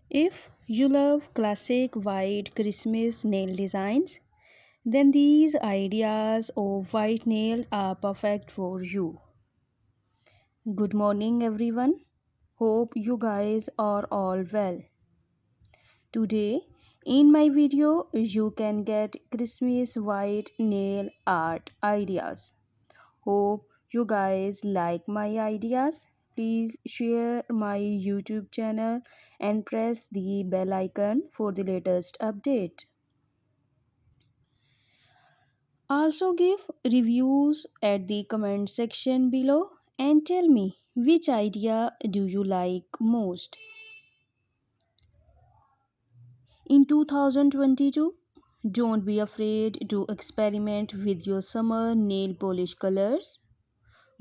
If you love classic white Christmas nail designs, then these ideas of white nails are perfect for you. Good morning, everyone. Hope you guys are all well. Today, in my video, you can get Christmas white nail art ideas. Hope you guys like my ideas. Please share my YouTube channel and press the bell icon for the latest update. Also give reviews at the comment section below and tell me which idea do you like most. In 2022, don't be afraid to experiment with your summer nail polish colors.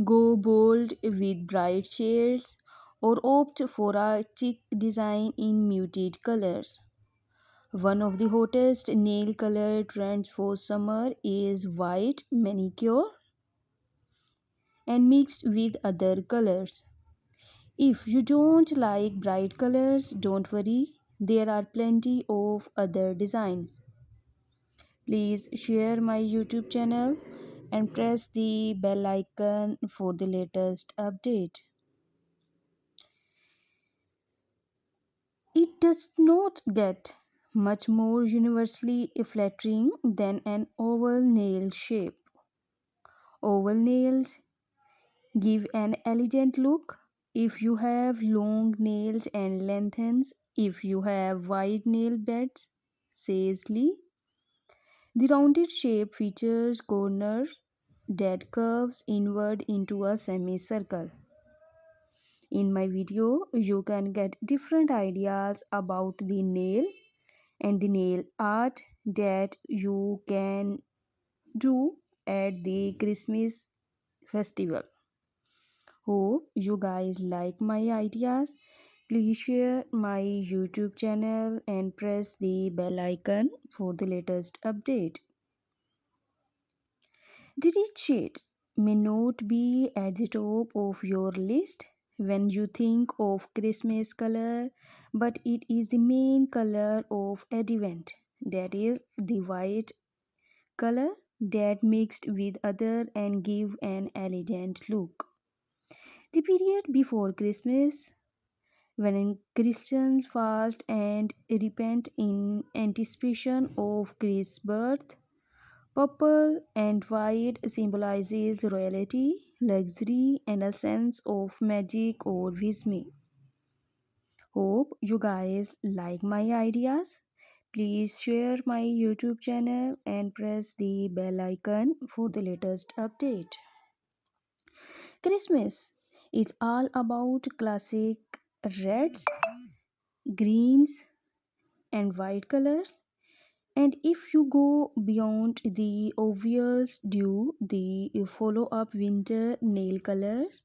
Go bold with bright shades or opt for a chic design in muted colors. One of the hottest nail color trends for summer is white manicure and mixed with other colors. If you don't like bright colors, don't worry, there are plenty of other designs. Please share my YouTube channel and press the bell icon for the latest update. It does not get much more universally flattering than an oval nail shape. Oval nails give an elegant look if you have long nails and lengthens if you have wide nail beds, says Lee. The rounded shape features corners that curves inward into a semicircle. In my video, you can get different ideas about the nail and the nail art that you can do at the Christmas festival. Hope you guys like my ideas. Please share my YouTube channel and press the bell icon for the latest update. The red shade may not be at the top of your list when you think of Christmas color, but it is the main color of Advent. That is the white color that mixed with other and give an elegant look. The period before Christmas, when Christians fast and repent in anticipation of Christ's birth, purple and white symbolizes royalty, luxury, and a sense of magic or wisdom. Hope you guys like my ideas. Please share my YouTube channel and press the bell icon for the latest update. Christmas is all about classic reds, greens, and white colors. And if you go beyond the obvious due, the follow up winter nail colors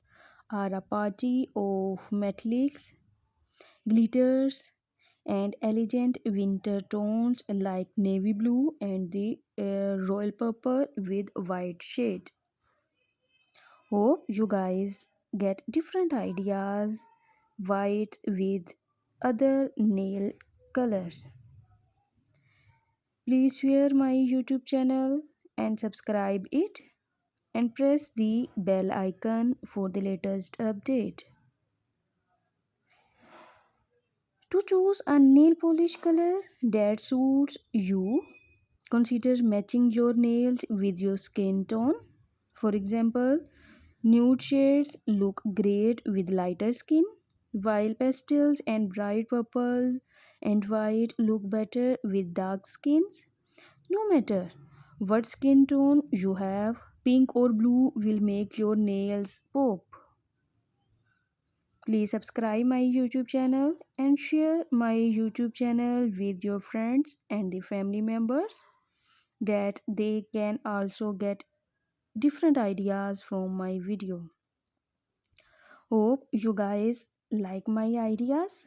are a party of metallics, glitters, and elegant winter tones like navy blue and the royal purple with white shade. Hope you guys get different ideas white with other nail colors. Please share my YouTube channel and subscribe it and press the bell icon for the latest update. To choose a nail polish color that suits you, consider matching your nails with your skin tone. For example, nude shades look great with lighter skin, while pastels and bright purple and white look better with dark skins. No matter what skin tone you have, pink or blue will make your nails pop. Please subscribe my YouTube channel and share my YouTube channel with your friends and the family members that they can also get different ideas from my video. Hope you guys like my ideas.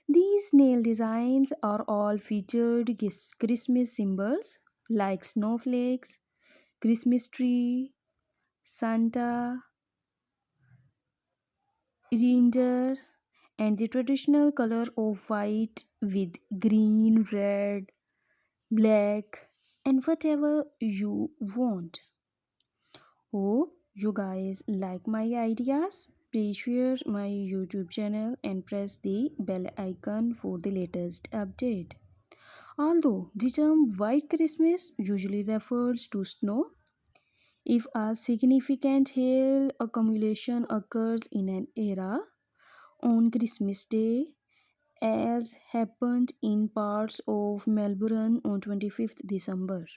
These nail designs are all featured Christmas symbols like snowflakes, Christmas tree, Santa, reindeer, and the traditional color of white with green, red, black, and whatever you want. Hope you guys like my ideas. Please share my YouTube channel and press the bell icon for the latest update. Although the term White Christmas usually refers to snow, if a significant hail accumulation occurs in an era on Christmas Day, as happened in parts of Melbourne on 25th December.